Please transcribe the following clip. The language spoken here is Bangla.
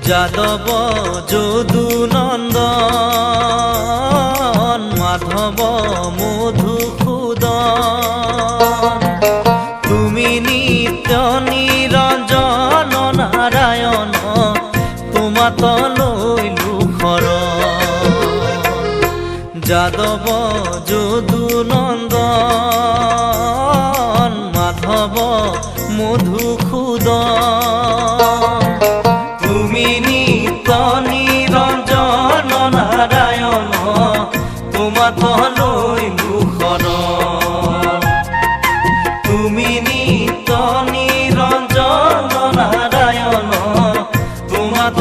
যাদব যদুনন্দন মাধব মধুসূদন তুমি নিত্য নিরঞ্জন নারায়ণ তোমাত লৈলু শৰণ যাদব যদুনন্দন মাধব মধুসূদন তুমি নিত্য নিরঞ্জন নারায়ণ তোমাত লৈলু শৰণ তুমি নিত্য নিরঞ্জন নারায়ণ তোমাত